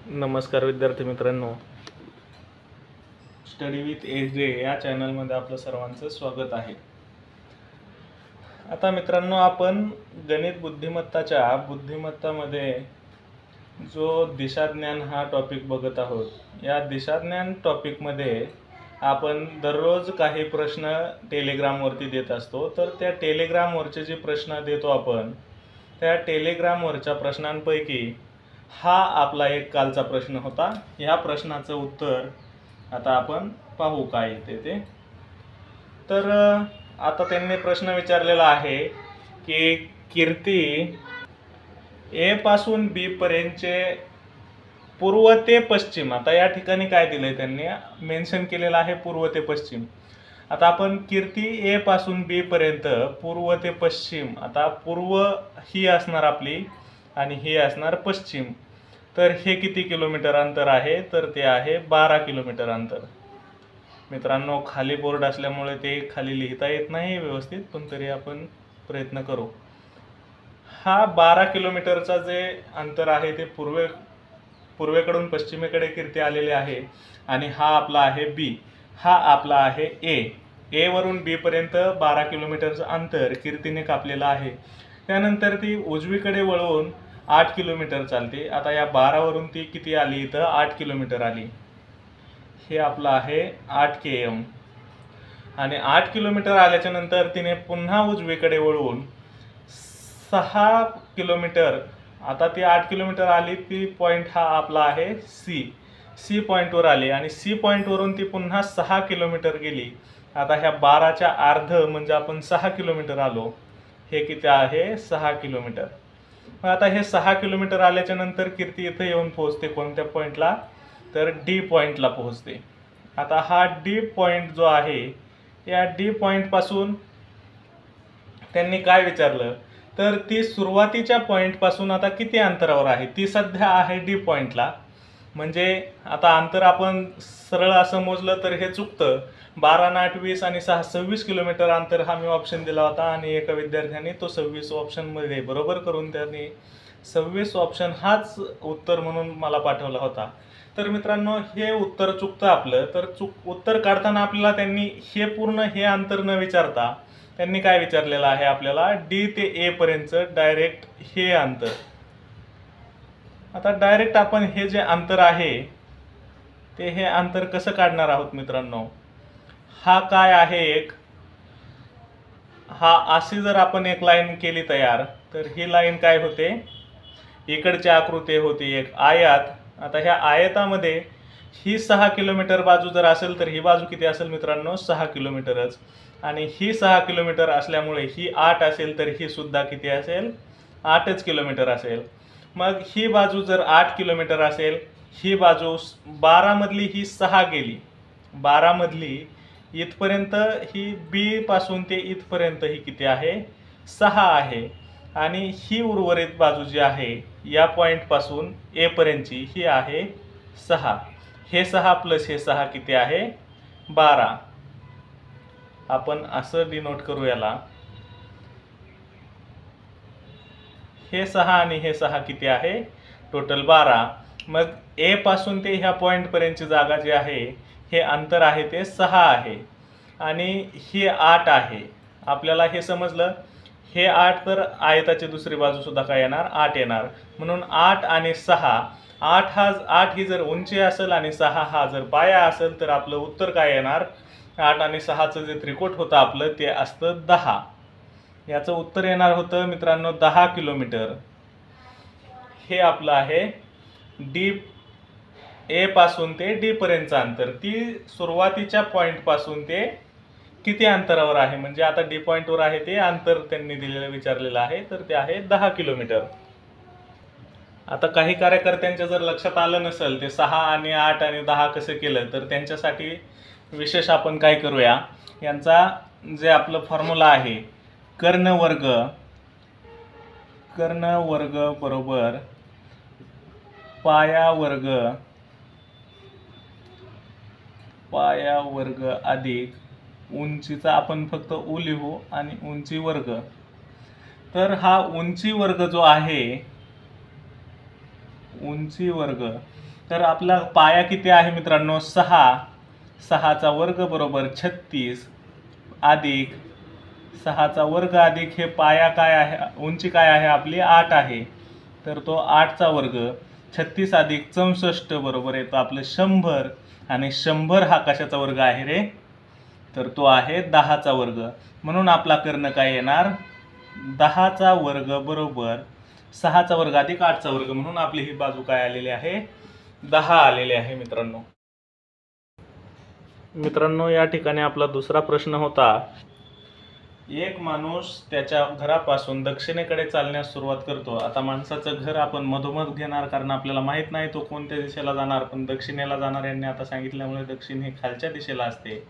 नमस्कार विद्यार्थी मित्रांनो, स्टडी विथ एजे या चॅनलमध्ये आपलं सर्वांचं स्वागत आहे। आता मित्रांनो, आपण गणित बुद्धिमत्ताच्या बुद्धिमत्तामध्ये जो दिशाज्ञान हा टॉपिक बघत आहोत। या दिशाज्ञान टॉपिकमध्ये आपण दररोज काही प्रश्न टेलिग्रामवरती देत असतो। तर त्या टेलिग्रामवरचे जे प्रश्न देतो आपण, त्या टेलिग्रामवरच्या प्रश्नांपैकी हा आपला एक कालचा प्रश्न होता। या प्रश्नाचं उत्तर आता आपण पाहू काय येते ते। तर आता त्यांनी प्रश्न विचारलेला आहे की कीर्ती ए पासून बी पर्यंतचे पूर्व ते पश्चिम, आता या ठिकाणी काय दिलंय त्यांनी मेन्शन केलेलं आहे पूर्व ते पश्चिम। आता आपण कीर्ती ए पासून बी पर्यंत पूर्व ते पश्चिम, आता पूर्व ही असणार आपली आणि ही असणार पश्चिम। तर हे किती किलोमीटर अंतर आहे? तर ते आहे 12 किलोमीटर अंतर। मित्रांनो, खाली बोर्ड असल्यामुळे ते खाली लिहिता येत नाही व्यवस्थित, पण तरी आपण प्रयत्न करू। हा 12 किलोमीटरचा जे अंतर आहे ते पूर्वेकडून पश्चिमेकडे कीर्ती आलेले आहे आणि हा आपला आहे बी, हा आपला आहे ए वरून बी पर्यंत 12 किलोमीटरचं अंतर कीर्तीने कापलेलं आहे। त्यानंतर ती उजवीकडे वळून 8 किलोमीटर चालते। आता या 12 वरून ती किती आली? इथं 8 किलोमीटर आली। हे आपलं आहे 8 km आणि 8 किलोमीटर आल्याच्या नंतर तिने पुन्हा उजवीकडे वळून 6 किलोमीटर, आता ती 8 किलोमीटर आली, ती पॉइंट हा आपला आहे सी पॉइंटवर आली आणि सी पॉइंटवरून ती पुन्हा 6 किलोमीटर गेली। आता ह्या 12च्या अर्ध म्हणजे आपण 6 किलोमीटर आलो। हे किती आहे? 6 किलोमीटर। मग आता हे 6 किलोमीटर आल्याच्या नंतर कीर्ती इथं येऊन पोहोचते कोणत्या पॉइंटला? तर डी पॉइंटला पोहोचते। आता हा डी पॉइंट जो आहे, या डी पॉइंट पासून त्यांनी काय विचारलं तर ती सुरुवातीच्या पॉइंट पासून आता किती अंतरावर आहे? ती सध्या आहे डी पॉइंटला, म्हणजे आता अंतर आपण सरळ असं मोजलं तर हे चुकतं। 12 आणि 8 20 आणि 6 26 किलोमीटर अंतर हा मी ऑप्शन दिला होता आणि एका विद्यार्थ्याने तो 26 ऑप्शनमध्ये बरोबर करून त्यांनी 26 ऑप्शन हाच उत्तर म्हणून मला पाठवला होता। तर मित्रांनो, हे उत्तर चुकतं आपलं। तर उत्तर काढताना आपल्याला त्यांनी हे पूर्ण हे अंतर न विचारता त्यांनी काय विचारलेलं आहे आपल्याला? डी ते ए पर्यंत डायरेक्ट हे अंतर। आता डायरेक्ट आपण हे जे अंतर आहे ते हे अंतर कसं काढणार आहोत मित्रांनो? हा काय आहे, हा अशी जर आपण एक लाईन केली तयार, तर ही लाईन काय होते? इकडची आकृती होती एक आयत। आता ह्या आयतामध्ये ही 6 किलोमीटर बाजू जर असेल तर ही बाजू किती असेल मित्रांनो? 6 किलोमीटरच। आणि ही 6 किलोमीटर असल्यामुळे ही 8 असेल तर ही सुद्धा किती असेल? 8च किलोमीटर असेल। मग ही बाजू जर 8 किलोमीटर असेल, ही बाजू 12 मधली ही 6 गेली, 12 मधली इथपर्यंत ही बी पासून ते इथपर्यंत ही किती आहे? 6 आहे। आणि ही उर्वरित बाजू जी आहे या पॉइंट पासून ए पर्यंतची ही आहे 6। हे 6 प्लस हे 6 किती आहे? 12। आपण असं डिनोट करू याला, हे 6 आणि हे 6 किती आहे? टोटल 12। मग ए पासून ते ह्या पॉइंट पर्यंतची जागा जी आहे, हे अंतर आहे ते 6 आहे आणि हे 8 आहे। आपल्याला हे समजलं। हे 8 तर आयताची दुसरी बाजू सुद्धा काय येणार? 8 येणार। म्हणून 8 आणि 6, 8 ही जर उंची असेल आणि 6 हा जर पाया असेल तर आपलं उत्तर काय येणार? 8 आणि 6चं जे त्रिकोट होतं आपलं ते असतं 10। याचं उत्तर येणार होतं मित्रांनो 10 किलोमीटर। हे आपलं आहे डी ए पासून ते डी पर्यंतचं अंतर। ती सुरुवातीच्या पॉइंट पासून ते किती अंतरावर आहे, म्हणजे आता डी पॉइंटवर आहे ते अंतर त्यांनी दिलेलं विचारलेलं आहे, तर ते आहे 10 किलोमीटर। आता काही कार्यकर्त्यांच्या जर लक्षात आलं नसेल ते 6 आणि 8 आणि 10 कसं केलं, तर त्यांच्यासाठी विशेष आपण काय करूया, यांचा जे आपलं फॉर्म्युला आहे कर्ण वर्ग बरोबर पाया वर्ग अधिक उंचीचा आपण फक्त उ लिहू आणि उंची वर्ग। तर हा उंची वर्ग जो आहे, उंची वर्ग. तर आपला पाया किती आहे मित्रांनो? 6. 6चा वर्ग बरोबर 36 अधिक 6चा वर्ग अधिक हे पाया काय आहे, उंची काय आहे आपली 8 आहे, तर तो 8चा वर्ग 36 अधिक 64 बरोबर येतो आपलं 100. आणि 100 हा कशाचा वर्ग आहे रे? तर तो आहे 10चा वर्ग. म्हणून आपला कर्ण काय येणार? 10चा वर्ग बरोबर 6चा वर्ग अधिक 8चा वर्ग. म्हणून आपली ही बाजू काय आलेली आहे? 10 आलेली आहे मित्रांनो. या ठिकाणी आपला दुसरा प्रश्न होता, एक माणूस त्याच्या घरापासून दक्षिणेकडे चालण्यास सुरुवात करतो. आता माणसाचं घर आपण मधोमध घेणार, कारण आपल्याला माहीत नाही तो कोणत्या दिशेला जाणार, पण दक्षिणेला जाणार यांनी आता सांगितल्यामुळे दक्षिण हे खालच्या दिशेला असते.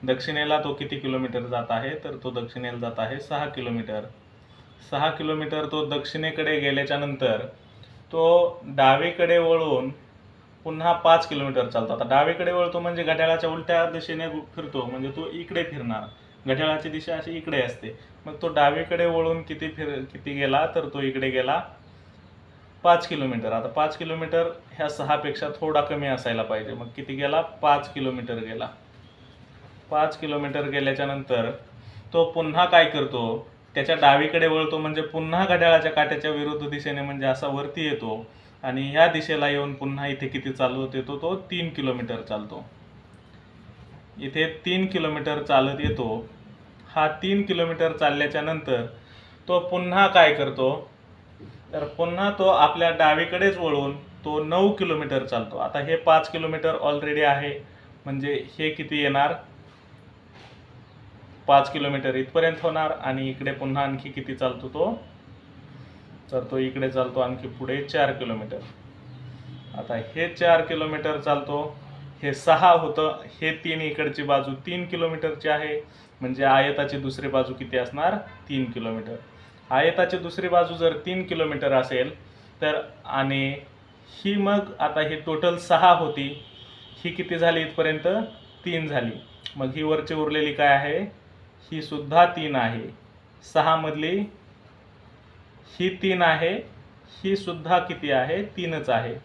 दक्षिणेला तो किती किलोमीटर जात आहे? तर तो दक्षिणेला जात आहे 6 किलोमीटर. 6 किलोमीटर तो दक्षिणेकडे गेल्याच्या नंतर तो डावीकडे वळून पुन्हा 5 किलोमीटर चालतो. आता डावीकडे वळतो म्हणजे घड्याळाच्या उलट्या दिशेने फिरतो, म्हणजे तो इकडे फिरणार. घड्याळाची दिशा अशी इकडे असते. मग तो डावीकडे वळून किती गेला? तर तो इकडे गेला 5 किलोमीटर. आता 5 किलोमीटर ह्या 6 पेक्षा थोडा कमी असायला पाहिजे. मग किती गेला? 5 किलोमीटर गेला. 5 किलोमीटर गेल्याच्या नंतर तो पुन्हा काय करतो? त्याच्या डावीकडे वळतो, म्हणजे पुन्हा घड्याळाच्या काट्याच्या विरुद्ध दिशेने, म्हणजे असा वरती येतो आणि ह्या दिशेला येऊन पुन्हा इथे किती चालवत येतो? तो 3 किलोमीटर चालतो. इथे 3 किलोमीटर चालत येतो. हा 3 किलोमीटर चालल्याच्या नंतर तो पुन्हा काय करतो? तर पुन्हा तो आपल्या डावीकडेच वळून तो 9 किलोमीटर चालतो. आता हे 5 किलोमीटर ऑलरेडी आहे, म्हणजे हे किती येणार? 5 किलोमीटर इथपर्यंत होणार. आणि इकडे पुन्हा आणखी किती चालतो तो? तर तो इकडे चालतो आणखी पुढे 4 किलोमीटर. आता हे 4 किलोमीटर चालतो. हे 6 होतं. हे 3 इकडची बाजू 3 किलोमीटरची आहे, म्हणजे आयताची दुसरी बाजू किती असणार? 3 किलोमीटर. आयताची दुसरी बाजू जर 3 किलोमीटर असेल तर, आणि ही मग आता ही टोटल 6 होती, ही किती झाली इथपर्यंत? 3 झाली. मग ही वरची उरलेली काय आहे? ही सुद्धा 3 आहे. 6 मधली ही 3 आहे, ही सुद्धा किती आहे? 3च आहे.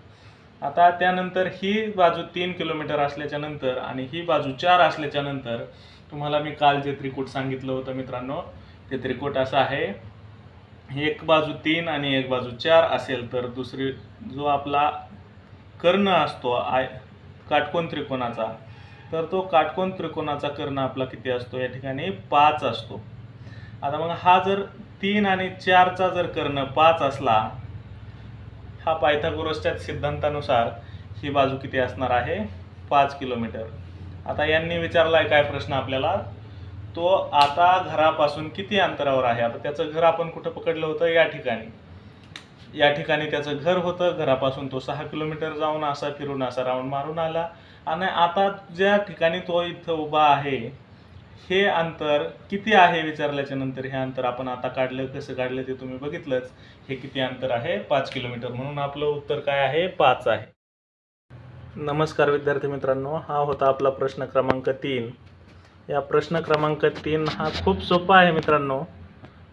आता त्यानंतर ही बाजू 3 किलोमीटर असल्याच्या नंतर आणि ही बाजू 4 असल्याच्या नंतर तुम्हाला मी काल जे त्रिकूट सांगितलं होतं मित्रांनो, ते त्रिकूट असं आहे, एक बाजू 3 आणि एक बाजू 4 असेल तर दुसरी जो आपला कर्ण असतो काटकोन त्रिकोणाचा, तर तो काटकोन त्रिकोणाचा कर्ण आपला किती असतो? या ठिकाणी 5 असतो. आता मग हा जर 3 आणि 4चा जर कर्ण 5 असला, हा पायथागोरसच्या सिद्धांतानुसार ही बाजू किती असणार आहे? 5 किलोमीटर. आता यांनी विचारलाय काय प्रश्न आपल्याला? तो आता घरापासून किती अंतरावर आहे? आता त्याचं घर आपण कुठं पकडलं होतं? या ठिकाणी त्याचं घर होतं. घरापासून तो 6 किलोमीटर जाऊन असा फिरून असा राऊंड मारून आला. आणि आता ज्या ठिकाणी तो इथं उभा आहे, हे अंतर किती आहे विचारल्याच्या नंतर हे अंतर आपण आता काढलं. कसं काढलं ते तुम्ही बघितलंच. हे किती अंतर आहे? 5 किलोमीटर. म्हणून आपलं उत्तर काय आहे? 5 आहे. नमस्कार विद्यार्थी मित्रांनो, हा होता आपला प्रश्न क्रमांक 3. या प्रश्न क्रमांक 3 हा खूप सोपा आहे मित्रांनो.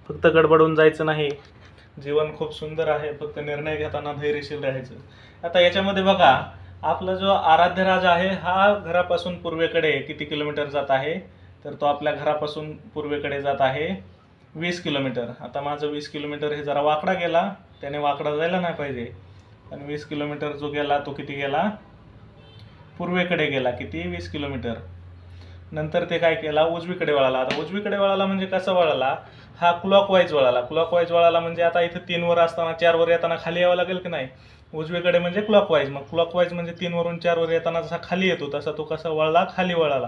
फक्त गडबडून जायचं नाही. जीवन खूप सुंदर आहे, फक्त निर्णय घेताना धैर्यशील राहायचं. आता याच्यामध्ये बघा, आपला जो आराध्य राजा आहे हा घरापासून पूर्वेकडे किती किलोमीटर जात आहे? तर तो आपल्या घरापासून पूर्वेकडे जात आहे 20 किलोमीटर. आता माझं 20 किलोमीटर हे जरा वाकडा गेला, त्याने वाकडा जायला नाही पाहिजे. आणि 20 किलोमीटर जो गेला तो किती गेला? पूर्वेकडे गेला. किती? 20 किलोमीटर. नंतर ते काय केला? उजवीकडे वळाला. आता उजवीकडे वळाला म्हणजे कसा वळाला? हा क्लॉकवाईज वळाला. क्लॉकवाईज वळाला म्हणजे आता इथं 3 वर असताना 4 वर येताना खाली यावं लागेल की नाही? उजवीकडे म्हणजे क्लॉकवाईज. मग क्लॉकवाईज म्हणजे 3 वरून 4 वर येताना जसा खाली येतो तसा तो कसा वळला? खाली वळाला.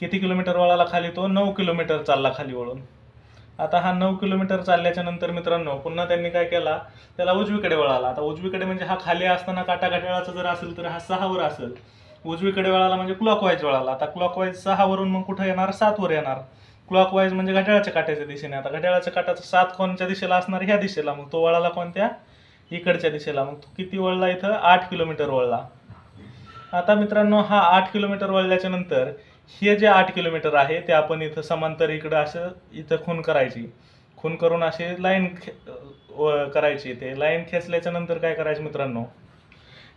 किती किलोमीटर वळाला खाली? तो 9 किलोमीटर चालला खाली वळून. आता हा 9 किलोमीटर चालल्याच्या नंतर मित्रांनो पुन्हा त्यांनी काय केला? त्याला उजवीकडे वळाला. आता उजवीकडे म्हणजे हा खाली असताना काटा घड्याळाचा जर असेल तर हा 6 वर असेल. उजवीकडे वळाला म्हणजे क्लॉकवाईज वळाला. आता क्लॉकवाईज 6 वरून मग कुठं येणार? 7 वर येणार. क्लॉकवाईज म्हणजे घड्याळाच्या काट्याच्या दिशेने. आता घड्याळाच्या काट्याचा 7 कोणत्या दिशेला असणार? ह्या दिशेला. मग तो वळाला कोणत्या? इकडच्या दिशेला. मग तो किती वळला? इथं 8 किलोमीटर वळला. आता मित्रांनो हा 8 किलोमीटर वळल्याच्या नंतर हे जे 8 किलोमीटर आहे ते आपण इथं समांतर इकडं असं इथं खून करायची. खून करून असे लाईन करायची. ते लाईन खेचल्याच्या नंतर काय करायचं मित्रांनो,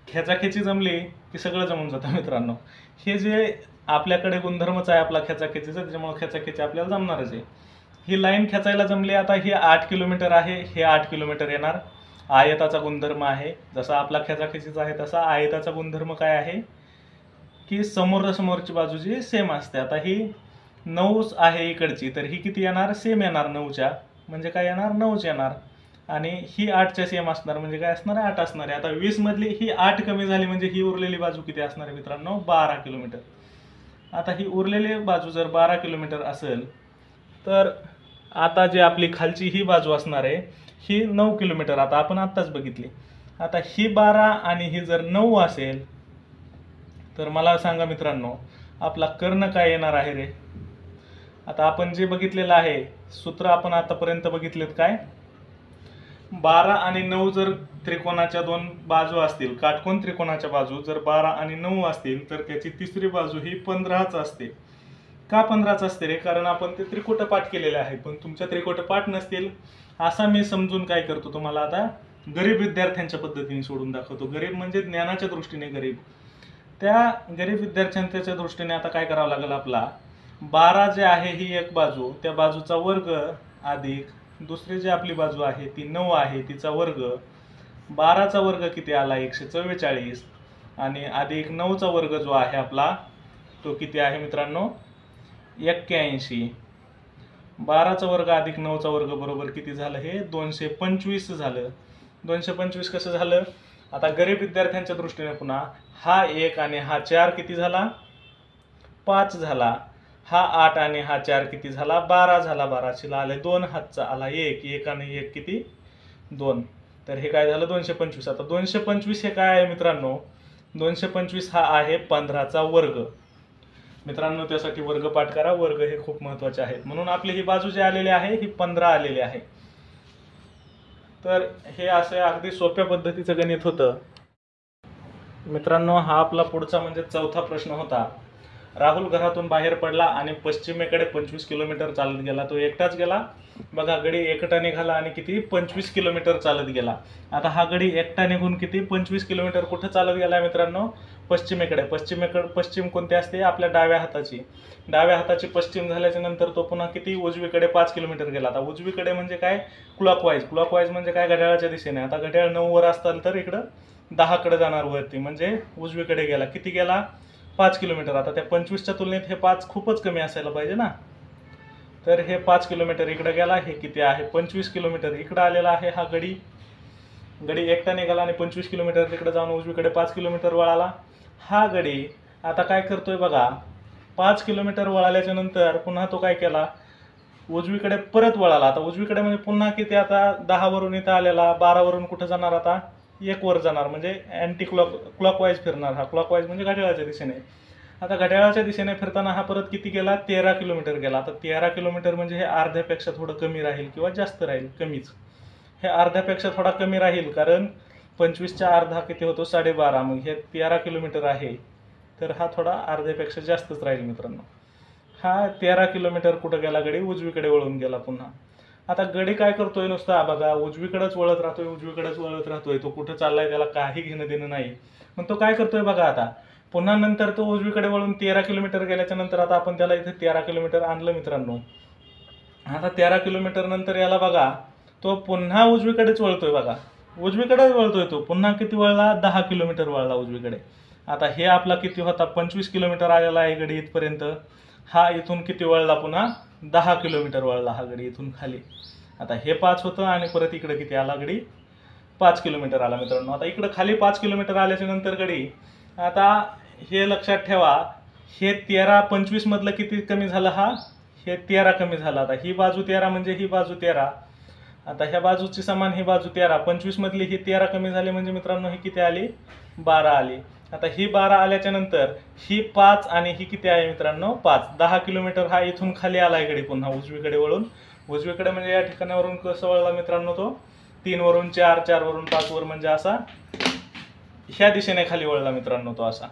खेचाखेची जमली की सगळं जमून जातं मित्रांनो. हे जे आपल्याकडे गुणधर्मच आहे आपला खेचाखेचीचा, त्याच्यामुळे खेचाखेची आपल्याला जमणारच आहे. ही लाईन खेचायला जमली. आता ही 8 किलोमीटर आहे, हे 8 किलोमीटर येणार. आयताचा गुणधर्म आहे, जसा आपला खेचाखेचीचा आहे तसा आयताचा गुणधर्म काय आहे की समोरची बाजू जी सेम असते. आता ही 9 आहे इकडची, तर ही किती येणार, सेम येणार 9च्या, म्हणजे काय येणार 9च येणार. आणि ही 8च्या सेम असणार, म्हणजे काय असणार, 8 असणार आहे. आता 20 मधली ही 8 कमी झाली, म्हणजे ही उरलेली बाजू किती असणार आहे मित्रांनो, 12 किलोमीटर. आता ही उरलेली बाजू जर 12 किलोमीटर असेल, तर आता जी आपली खालची ही बाजू असणार आहे ही 9 किलोमीटर. आता आपण आत्ताच बघितली. आता ही 12 आणि ही जर 9 असेल, तर मला सांगा मित्रांनो, आपला कर्ण काय येणार आहे रे. आता आपण जे बघितलेलं आहे सूत्र, आपण आतापर्यंत बघितलेत काय, 12 आणि 9 जर त्रिकोणाच्या दोन बाजू असतील, काटकोन त्रिकोणाच्या बाजू जर 12 आणि 9 असतील, तर त्याची तिसरी बाजू ही 15च असते. का 15च असते रे, कारण आपण ते त्रिकोटपाठ केलेले आहे. पण तुमच्या त्रिकोटपाठ नसतील असा मी समजून काय करतो, तुम्हाला आता गरीब विद्यार्थ्यांच्या पद्धतीने सोडून दाखवतो. गरीब म्हणजे ज्ञानाच्या दृष्टीने गरीब. त्या गरीब विद्यार्थ्यांच्या दृष्टीने आता काय करावं लागेल, आपला 12 जे आहे ही एक बाजू, त्या बाजूचा वर्ग अधिक दुसरी जी आपली बाजू आहे ती 9 आहे तिचा वर्ग, 12चा वर्ग किती आला 144, आणि अधिक 9चा वर्ग जो आहे आपला तो किती आहे मित्रांनो 81. 12चा वर्ग अधिक 9चा वर्ग बरोबर किती झालं, हे 225 झालं. 225 कसं झालं, आता गरीब विद्यार्थ्यांच्या दृष्टीने पुन्हा हा 1 आणि हा 4 किती झाला, 5 झाला. हा 8 आणि हा 4 किती झाला, 12 झाला. 12शीला आले 2, हातचा आला 1, 1 आणि 1 किती 2. तर हे काय झालं 225. आता 225 हे काय आहे मित्रांनो, 225 हा आहे 15चा वर्ग. मित्रांनो त्यासाठी वर्ग पाठ करा, वर्ग हे खूप महत्त्वाचे आहेत. म्हणून आपली ही बाजू जी आलेली आहे ही 15 आलेली आहे. तर हे असं अगदी सोप्या पद्धतीचं गणित होतं मित्रांनो. हा आपला पुढचा म्हणजे चौथा प्रश्न होता. राहुल घरातून बाहेर पडला आणि पश्चिमेकडे 25 किलोमीटर चालत गेला. तो एकटाच गेला बघा, गडी एकटा निघाला आणि किती 25 किलोमीटर चालत गेला. आता हा गडी एकटा निघून किती 25 किलोमीटर कुठं चालत गेला मित्रांनो, पश्चिमेकडे. पश्चिम कोणती असते, आपल्या डाव्या हाताची. डाव्या हाताची पश्चिम झाल्याच्या नंतर तो पुन्हा किती उजवीकडे 5 किलोमीटर गेला. आता उजवीकडे म्हणजे काय, क्लॉकवाईज म्हणजे काय, घड्याळाच्या दिशेने. आता घड्याळ 9 वर असताल तर इकडं 10 कडे जाणार वरती, म्हणजे उजवीकडे गेला. किती गेला 5 किलोमीटर. आता त्या 25च्या तुलनेत हे 5 खूपच कमी असायला पाहिजे ना, तर हे 5 किलोमीटर इकडे गेला. हे किती आहे 25 किलोमीटर इकडे आलेला आहे. हा गडी एकटा निघाला आणि 25 किलोमीटर तिकडे जाऊन उजवीकडे 5 किलोमीटर वळाला. हा गडी आता काय करतोय बघा, 5 किलोमीटर वळाल्याच्या नंतर पुन्हा तो काय केला, उजवीकडे परत वळाला. आता उजवीकडे म्हणजे पुन्हा किती, आता 10 वरून इथं आलेला, 12 वरून कुठं जाणार, आता 1 वर जाणार, म्हणजे अँटी क्लॉकवाईज फिरणार. हा क्लॉकवाईज म्हणजे घड्याळाच्या दिशेने. आता घड्याळाच्या दिशेने फिरताना हा परत किती गेला, 13 किलोमीटर गेला. आता 13 किलोमीटर म्हणजे हे अर्ध्यापेक्षा थोडं कमी राहील किंवा जास्त राहील, कमीच. हे अर्ध्यापेक्षा थोडा कमी राहील, कारण 25च्या अर्धा किती होतो 12.5. मग हे 13 किलोमीटर आहे, तर हा थोडा अर्ध्यापेक्षा जास्तच राहील मित्रांनो. हा 13 किलोमीटर कुठं गेला, गडी उजवीकडे वळून गेला पुन्हा. आता गडी काय करतोय, नुसता बघा उजवीकडेच वळत राहतोय. तो कुठं चाललाय त्याला काही घेणं देणं नाही. पण तो काय करतोय बघा, आता पुन्हा नंतर तो उजवीकडे वळून 13 किलोमीटर गेल्याच्या नंतर आता आपण त्याला इथे 13 किलोमीटर आणलं मित्रांनो. आता 13 किलोमीटर नंतर याला बघा, तो पुन्हा उजवीकडेच वळतोय बघा, उजवीकडेच वळतोय. तो पुन्हा किती वळला, 10 किलोमीटर वळला उजवीकडे. आता हे आपला किती होता 25 किलोमीटर आलेला आहे गडी इथपर्यंत. हा इथून किती वळला, पुन्हा 10 किलोमीटर वळला हा गडी इथून खाली. आता हे 5 होतं आणि परत इकडे किती आला, गडी 5 किलोमीटर आला मित्रांनो. आता इकडे खाली 5 किलोमीटर आल्याच्या नंतर गडी, आता हे लक्षात ठेवा, हे 13 25 मधलं किती कमी झालं, हा हे 13 कमी झालं. आता ही बाजू 13 म्हणजे ही बाजू 13. आता ह्या बाजूची समान ही बाजू 13, 25 मधली ही 13 कमी झाली, म्हणजे मित्रांनो ही किती आली 12 आली. आता ही 12 आल्याच्या नंतर ही 5 आणि ही किती आहे मित्रांनो 5, 10 किलोमीटर हा इथून खाली आलाय गडी पुन्हा उजवीकडे वळून. उजवीकडे म्हणजे या ठिकाणावरून कसं वळला मित्रांनो, तो 3 वरून 4, 4 वरून 5 वर, म्हणजे असा ह्या दिशेने खाली वळला मित्रांनो. तो असा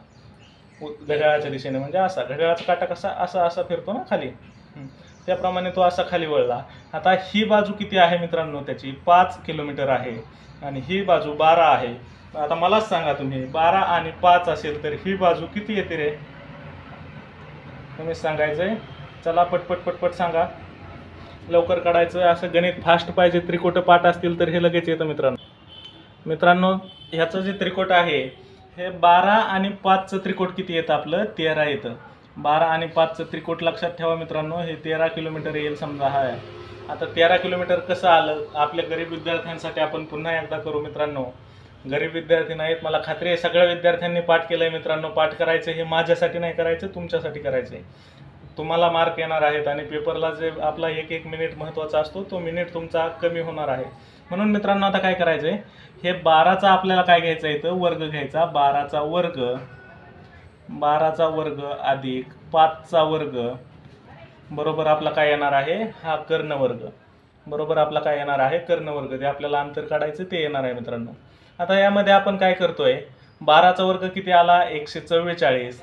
घड्याळाच्या दिशेने, म्हणजे असा घड्याळाचा काटा कसा असा फिरतो ना खाली, त्याप्रमाणे तो असा खाली वळला. आता ही बाजू किती आहे मित्रांनो, त्याची 5 किलोमीटर आहे आणि ही बाजू 12 आहे. आता मलाच सांगा तुम्ही, 12 आणि 5 असेल तर ही बाजू किती येते रे? तुम्ही सांगायचंय. चला पटपट पटपट सांगा, लवकर काढायचं. असं गणित फास्ट पाहिजे, त्रिकोट पाठ असतील तर हे लगेच येतं मित्रांनो. ह्याचं जे त्रिकोट आहे हे 12 आणि 5चं त्रिकोट किती येतं आपलं? 13 येतं. 12 आणि 5चं त्रिकोट लक्षात ठेवा मित्रांनो, हे 13 किलोमीटर येईल समजा. हा आता 13 किलोमीटर कसं आलं? आपल्या गरीब विद्यार्थ्यांसाठी आपण पुन्हा एकदा करू मित्रांनो. गरीब विद्यार्थी नाहीत, मला खात्री आहे सगळ्या विद्यार्थ्यांनी पाठ केलं आहे मित्रांनो. पाठ करायचं हे माझ्यासाठी नाही करायचं, तुमच्यासाठी करायचं आहे. तुम्हाला मार्क येणार आहेत आणि पेपरला जे आपला एक एक मिनिट महत्त्वाचा असतो, तो मिनिट तुमचा कमी होणार आहे. म्हणून मित्रांनो आता काय करायचं आहे, हे 12चा आपल्याला काय घ्यायचं आहे इथं? वर्ग घ्यायचा. 12चा वर्ग अधिक 5चा वर्ग बरोबर आपला काय येणार आहे? हा कर्णवर्ग. बरोबर आपला काय येणार आहे? कर्णवर्ग. जे आपल्याला अंतर काढायचं ते येणार आहे मित्रांनो. आता यामध्ये आपण काय करतोय, 12चा वर्ग किती आला? 144.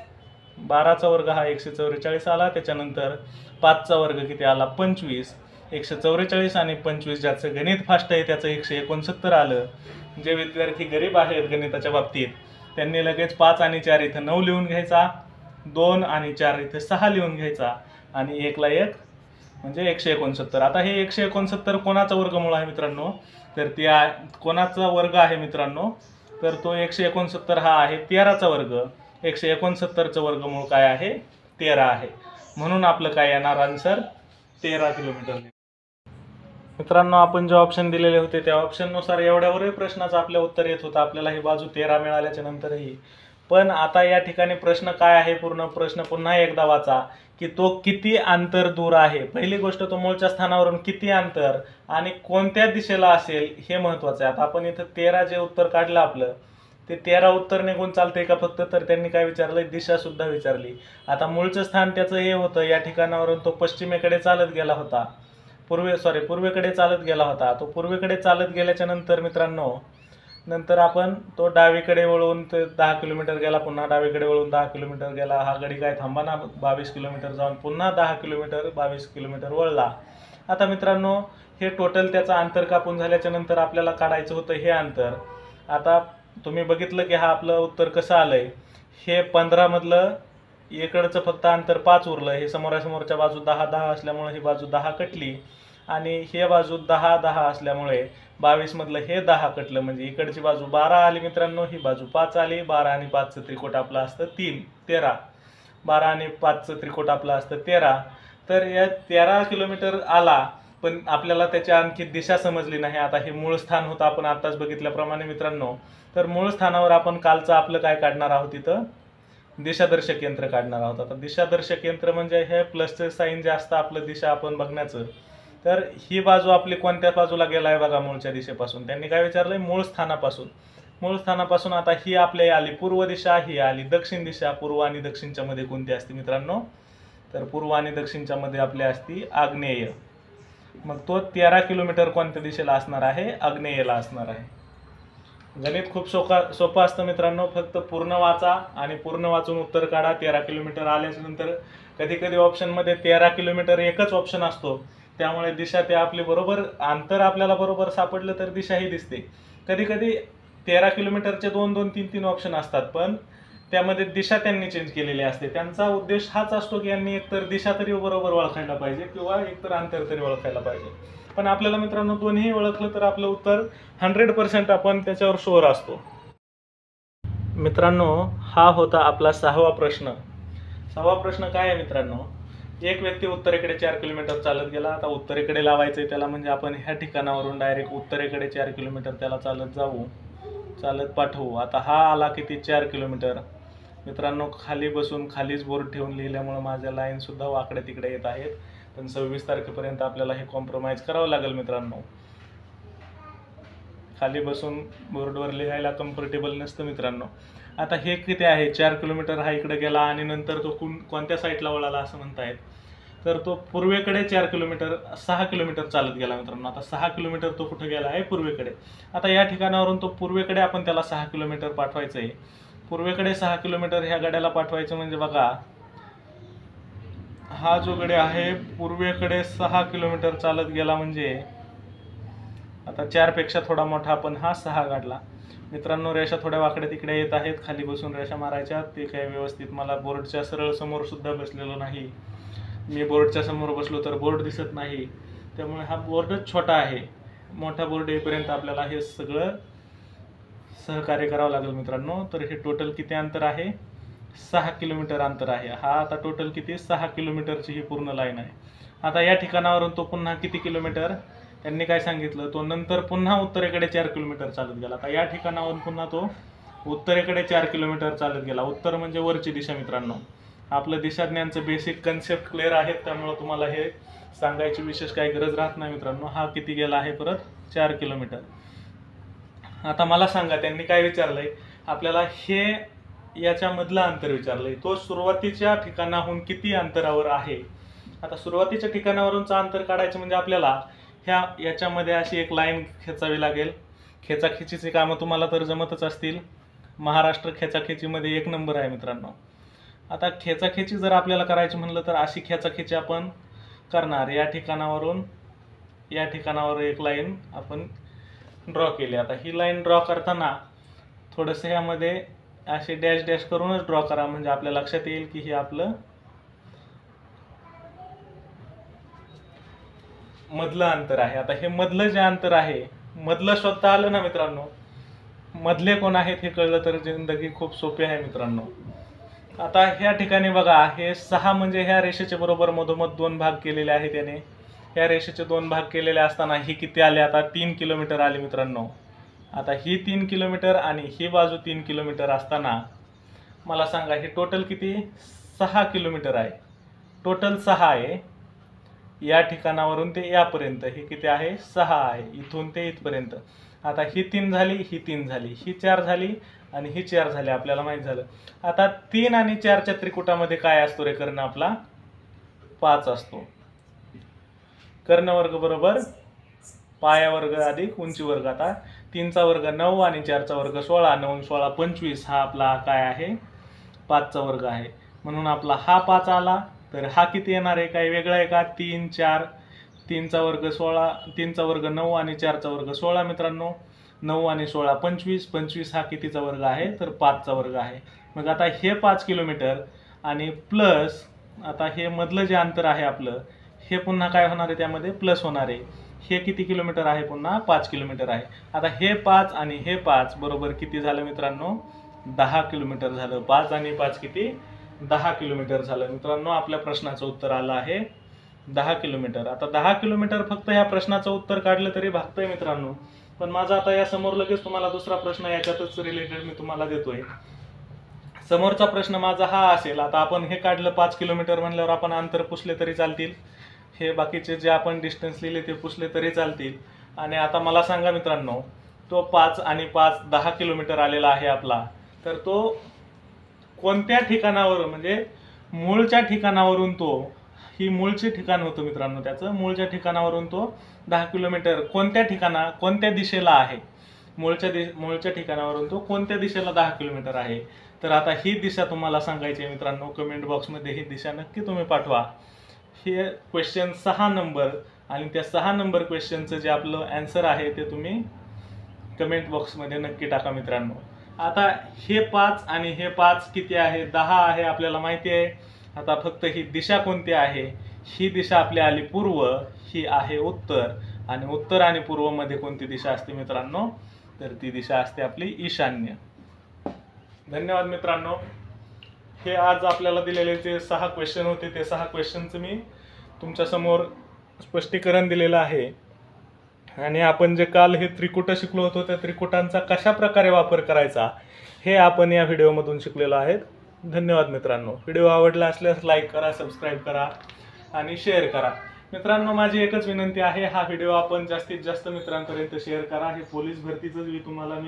12चा वर्ग हा 144 आला. त्याच्यानंतर 5चा वर्ग किती आला? 25. 144 आणि 25, ज्याचं गणित फास्ट आहे त्याचं 169 आलं. जे विद्यार्थी गरीब आहेत गणिताच्या बाबतीत त्यांनी लगेच 5 आणि 4 इथं 9 लिहून घ्यायचा, 2 आणि 4 इथं 6 लिहून घ्यायचा आणि 1ला 1 म्हणजे 169. आता हे 169 कोणाचा वर्गमूळ आहे मित्रांनो? तर ते कोणाचा वर्ग आहे मित्रांनो? तर तो 169 हा आहे 13चा वर्ग. 169चं वर्गमूळ काय आहे? 13 आहे. म्हणून आपलं काय येणार आन्सर? 13 किलोमीटर. मित्रांनो आपण जे ऑप्शन दिलेले होते त्या ऑप्शननुसार एवढ्यावरही प्रश्नाचं आपलं उत्तर येत होतं. आपल्याला ही बाजू 13 मिळाल्याच्या नंतरही. पण आता या ठिकाणी प्रश्न काय आहे? पूर्ण प्रश्न पुन्हा एकदा वाचा की तो किती अंतर दूर आहे. पहिली गोष्ट, तो मूळच्या स्थानावरून किती अंतर आणि कोणत्या दिशेला असेल हे महत्त्वाचं आहे. आता आपण इथं 13 जे उत्तर काढलं आपलं, ते 13 उत्तर निघून चालतंय का फक्त? तर त्यांनी काय विचारलं? दिशासुद्धा विचारली. आता मूळचं स्थान त्याचं हे होतं, या ठिकाणावरून तो पश्चिमेकडे चालत गेला होता, पूर्वेकडे चालत गेला होता. तो पूर्वेकडे चालत गेल्याच्या नंतर मित्रांनो, नंतर आपण तो डावीकडे वळून ते 10 किलोमीटर गेला, पुन्हा डावीकडे वळून 10 किलोमीटर गेला. हा गडी काय थांबा ना, 22 किलोमीटर जाऊन पुन्हा 10 किलोमीटर 22 किलोमीटर वळला. आता मित्रांनो हे टोटल त्याचं अंतर कापून झाल्याच्या नंतर आपल्याला काढायचं होतं हे अंतर. आता तुम्ही बघितलं की हा आपलं उत्तर कसं आलंय, हे 15 मधलं इकडचं फक्त अंतर 5 उरलं. हे समोरासमोरच्या बाजू 10-10 असल्यामुळे ही बाजू 10 कटली आणि हे बाजू 10-10 असल्यामुळे 22 मधलं हे 10 कटलं, म्हणजे इकडची बाजू 12 आली मित्रांनो, ही बाजू 5 आली. 12 आणि 5चं त्रिकोट आपलं असतं 13. 12 आणि 5चं त्रिकोट आपलं असतं 13. तर या 13 किलोमीटर आला, पण आपल्याला त्याची आणखी दिशा समजली नाही. आता हे मूळ स्थान होतं आपण आत्ताच बघितल्याप्रमाणे मित्रांनो. तर मूळ स्थानावर आपण कालचं आपलं काय काढणार आहोत? इथं दिशादर्शक यंत्र काढणार आहोत. आता दिशादर्शक यंत्र म्हणजे हे प्लसचं साईन जे असतं आपलं दिशा आपण बघण्याचं. तर ही बाजू आपली कोणत्या बाजूला गेला आहे बघा? मूळच्या दिशेपासून. त्यांनी काय विचारलंय? मूळ स्थानापासून. आता ही आपल्या आली पूर्व दिशा, ही आली दक्षिण दिशा. पूर्व आणि दक्षिणच्या मध्ये कोणती असते मित्रांनो? तर पूर्व आणि दक्षिणच्या मध्ये आपली असती आग्नेय. मग तो 13 किलोमीटर कोणत्या दिशेला असणार आहे? आग्नेयला असणार आहे. गणित खूप सोपं असतं मित्रांनो. फक्त पूर्ण वाचा आणि पूर्ण वाचून उत्तर काढा. 13 किलोमीटर आल्यानंतर कधी कधी ऑप्शनमध्ये 13 किलोमीटर एकच ऑप्शन असतो, त्यामुळे दिशा ते आपली बरोबर अंतर आपल्याला बरोबर सापडलं तर दिशाही दिसते. कधी कधी 13 किलोमीटरचे 2-2, 3-3 ऑप्शन असतात, पण त्यामध्ये दिशा त्यांनी चेंज केलेली असते. त्यांचा उद्देश हाच असतो की यांनी एकतर दिशा तरी बरोबर ओळखायला पाहिजे किंवा एकतर अंतर तरी ओळखायला पाहिजे. पण आपल्याला मित्रांनो दोन्ही ओळखलं तर आपलं उत्तर 100% आपण त्याच्यावर शुअर असतो. मित्रांनो हा होता आपला 6वा प्रश्न. 6वा प्रश्न काय आहे मित्रांनो? एक व्यक्ती उत्तरेकडे 4 किलोमीटर चालत गेला. आता उत्तरेकडे लावायचंय त्याला, म्हणजे आपण ह्या ठिकाणावरून डायरेक्ट उत्तरेकडे 4 किलोमीटर त्याला चालत पाठवू. आता हा आला किती? 4 किलोमीटर. मित्रांनो खाली बसून खालीच बोर्ड ठेवून लिहिल्यामुळे माझ्या लाईन सुद्धा वाकडे तिकडे येत आहेत, पण 26 तारखेपर्यंत आपल्याला हे कॉम्प्रोमाइज करावं लागेल मित्रांनो. खाली बसून बोर्डवर लिहायला कम्फर्टेबल नसतं मित्रांनो. आता हे किती आहे? 4 किलोमीटर हा इकडे गेला आणि नंतर तो कोणत्या साईडला वळाला असं म्हणतायत? तर तो पूर्वेकडे 6 किलोमीटर चालत गेला मित्रांनो. आता 6 किलोमीटर तो कुठे गेला आहे? पूर्वेकडे. आता या ठिकाणावरून तो पूर्वेकडे आपण त्याला 6 किलोमीटर पाठवायचं आहे. पूर्वेकडे 6 किलोमीटर ह्या गाड्याला पाठवायचं म्हणजे बघा हा जो गडी आहे पूर्वेकडे 6 किलोमीटर चालत गेला, म्हणजे आता 4 पेक्षा थोडा मोठा, पण हा 6 काढला. मित्रांनो, रेषा थोड्या वाकडे तिकडे येत आहेत, खाली बसून रेषा मारायच्या. ते काही व्यवस्थित, मला बोर्डच्या सरळ समोर सुद्धा बसलेलो नाही. मी बोर्डच्या समोर बसलो तर बोर्ड दिसत नाही, त्यामुळे हा बोर्डच छोटा आहे. मोठा बोर्ड येईपर्यंत आपल्याला हे सगळं सहकार्य करावं लागेल मित्रांनो. तर हे टोटल किती अंतर आहे? 6 किलोमीटर अंतर आहे. हा आता टोटल किती? 6 किलोमीटरची ही पूर्ण लाईन आहे. आता या ठिकाणावरून तो पुन्हा किती किलोमीटर त्यांनी काय सांगितलं, तो नंतर पुन्हा उत्तरेकडे 4 किलोमीटर चालत गेला. आता या ठिकाणावरून पुन्हा तो उत्तरेकडे 4 किलोमीटर चालत गेला. उत्तर म्हणजे वरची दिशा मित्रांनो. आपलं दिशाज्ञानचं बेसिक कन्सेप्ट क्लिअर आहेत, त्यामुळे तुम्हाला हे सांगायची विशेष काही गरज राहत नाही मित्रांनो. हा किती गेला आहे? परत 4 किलोमीटर. आता मला सांगा, त्यांनी काय विचारलंय आपल्याला? हे याच्यामधलं अंतर विचारलंय. तो सुरुवातीच्या ठिकाणाहून किती अंतरावर आहे? आता सुरुवातीच्या ठिकाणावरूनचं अंतर काढायचं म्हणजे आपल्याला याच्यामध्ये अशी एक लाईन खेचावी लागेल. खेचाखेचीची कामं तुम्हाला तर जमतच असतील. महाराष्ट्र खेचाखेचीमध्ये 1 नंबर आहे मित्रांनो. आता खेचाखेची जर आपल्याला करायची म्हणलं तर अशी खेचाखेची आपण करणार. या ठिकाणावरून या ठिकाणावर एक लाईन आपण ड्रॉ केली. आता ही लाईन ड्रॉ करताना थोडंसं ह्यामध्ये असे डॅश डॅश करूनच ड्रॉ करा, म्हणजे आपल्या लक्षात येईल की हे आपलं मधलं अंतर आहे. आता हे मधलं जे अंतर आहे, मधलं शोधता आलं ना मित्रांनो, मधले कोण आहेत हे कळलं तर जिंदगी खूप सोपी आहे मित्रांनो. आता ह्या ठिकाणी बघा, हे 6 म्हणजे ह्या रेषेचे बरोबर मधोमध 2 भाग केलेले आहेत त्याने. ह्या रेषेचे 2 भाग केलेले असताना ही किती आले? आता 3 किलोमीटर आले मित्रांनो. आता ही 3 किलोमीटर आणि ही बाजू 3 किलोमीटर असताना मला सांगा, हे टोटल किती? 6 किलोमीटर आहे. टोटल 6 आहे. या ठिकाणावरून ते यापर्यंत हे किती आहे? 6 आहे. इथून ते इथपर्यंत. आता ही 3 झाली, ही 3 झाली, ही 4 झाली आणि ही 4 झाली. आपल्याला माहित झालं. आता 3 आणि 4च्या त्रिकुटामध्ये काय असतो रे? कर्ण आपला 5 असतो. कर्णवर्ग बरोबर पाया वर्ग अधिक उंची वर्ग. आता 3चा वर्ग 9 आणि 4चा वर्ग 16. 9 16 25. हा आपला काय आहे? 5चा वर्ग आहे. म्हणून आपला हा 5 आला. तर हा किती येणार आहे? काही वेगळा आहे का? 3 4. 3चा वर्ग 16, 3चा वर्ग 9 आणि 4चा वर्ग 16 मित्रांनो. 9 आणि 16 25. 25 हा कितीचा वर्ग आहे? तर 5चा वर्ग आहे. मग आता हे 5 किलोमीटर आणि प्लस आता हे मधलं जे अंतर आहे आपलं, हे पुन्हा काय होणार आहे? त्यामध्ये प्लस होणार आहे. हे किती किलोमीटर आहे? पुन्हा 5 किलोमीटर आहे. आता हे 5 आणि हे 5 बरोबर किती झालं मित्रांनो? 10 किलोमीटर झालं. 5 आणि 5 किती? 10 किलोमीटर झालं मित्रांनो. आपल्या प्रश्नाचं उत्तर आलं आहे 10 किलोमीटर. आता 10 किलोमीटर फक्त ह्या प्रश्नाचं उत्तर काढलं तरी भागतंय मित्रांनो. पण माझा आता या समोर लगेच तुम्हाला दुसरा प्रश्न याच्यातच रिलेटेड मी तुम्हाला देतोय. समोरचा प्रश्न माझा हा असेल, आता आपण हे काढलं 5 किलोमीटर म्हणल्यावर आपण अंतर पुसले तरी चालतील. हे बाकीचे जे आपण डिस्टन्स लिहिले ते पुसले तरी चालतील. आणि आता मला सांगा मित्रांनो, तो 5 आणि 5 10 किलोमीटर आलेला आहे आपला. तर तो कोणत्या ठिकाणावर, म्हणजे मूळच्या ठिकाणावरून, तो ही मूळचे ठिकाण होतं मित्रांनो त्याचं. मूळच्या ठिकाणावरून तो 10 किलोमीटर कोणत्या दिशेला आहे? मूळच्या ठिकाणावरून तो कोणत्या दिशेला 10 किलोमीटर आहे? तर आता ही दिशा तुम्हाला सांगायची आहे मित्रांनो. कमेंट बॉक्समध्ये ही दिशा नक्की तुम्ही पाठवा. हे क्वेश्चन 6 नंबर आणि त्या 6 नंबर क्वेश्चनचं जे आपलं आन्सर आहे ते तुम्ही कमेंट बॉक्समध्ये नक्की टाका मित्रांनो. आता हे 5 आणि हे 5 किती आहे? 10 आहे आपल्याला माहिती आहे. आता फक्त ही दिशा कोणती आहे? ही दिशा आपली आली पूर्व, ही आहे उत्तर. आणि उत्तर आणि पूर्व मध्ये कोणती दिशा असते मित्रांनो? तर ती दिशा असते आपली ईशान्य. धन्यवाद मित्रांनो. हे आज आपल्याला दिलेले जे 6 क्वेश्चन होते, ते 6 क्वेश्चनचं मी तुमच्या समोर स्पष्टीकरण दिलेलं आहे. आणि आपण जे काल हे त्रिकुट शिकलो होतो, त्या त्रिकुटांचा कशा प्रकारे वापर करायचा हे आपण या व्हिडिओमधून शिकलेलो आहे. धन्यवाद मित्रांनो. व्हिडिओ आवडला असल्यास लाईक करा, सबस्क्राईब करा आणि शेअर करा. मित्रांनो, माझी एकच विनंती आहे, हा व्हिडिओ आपण जास्तीत जास्त मित्रांपर्यंत शेअर करा. हे पोलीस भरतीचं मी तुम्हाला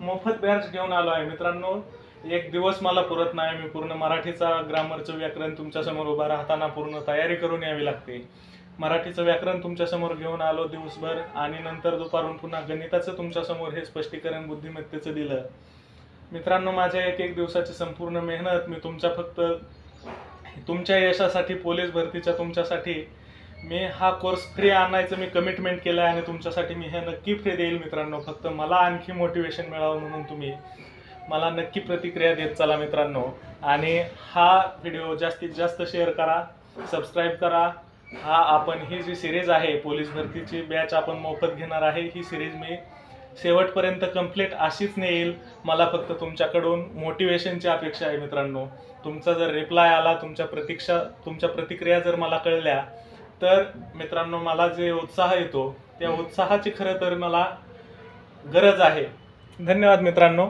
मोफत बॅच घेऊन आलो आहे मित्रांनो. एक दिवस मला पुरत नाही. मी पूर्ण मराठीचा ग्रामरचं व्याकरण तुमच्यासमोर उभा राहताना पूर्ण तयारी करून यावी लागते. मराठीचं व्याकरण तुमच्यासमोर घेऊन आलो दिवसभर आणि नंतर दुपारून पुन्हा गणिताचं तुमच्यासमोर हे स्पष्टीकरण बुद्धिमत्तेचं दिलं. मित्रांनो, माझ्या एक दिवसाची संपूर्ण मेहनत मी तुमच्या फक्त तुमच्या यशासाठी, पोलीस भरतीच्या तुमच्यासाठी मी हा कोर्स फ्री आणायचं मी कमिटमेंट केलं आहे आणि तुमच्यासाठी मी हे नक्की फ्री देईल मित्रांनो. फक्त मला आणखी मोटिवेशन मिळावं म्हणून तुम्ही मला नक्की प्रतिक्रिया देत चला मित्रांनो. आणि हा व्हिडिओ जास्तीत जास्त शेअर करा, सबस्क्राईब करा. आपण ही जी सिरीज आहे पोलीस भरतीची बॅच आपण मोफत घेणार आहे, ही सिरीज मी शेवटपर्यंत कंप्लीट अशीच नेईल. मला फक्त तुमच्याकडून मोटिवेशनची अपेक्षा आहे मित्रांनो. तुमचा जर रिप्लाय आला, तुमच्या प्रतिक्रिया जर मला कळल्या तर मित्रांनो मला जे उत्साह येतो त्या उत्साहाची खरं तर मला गरज आहे. धन्यवाद मित्रांनो.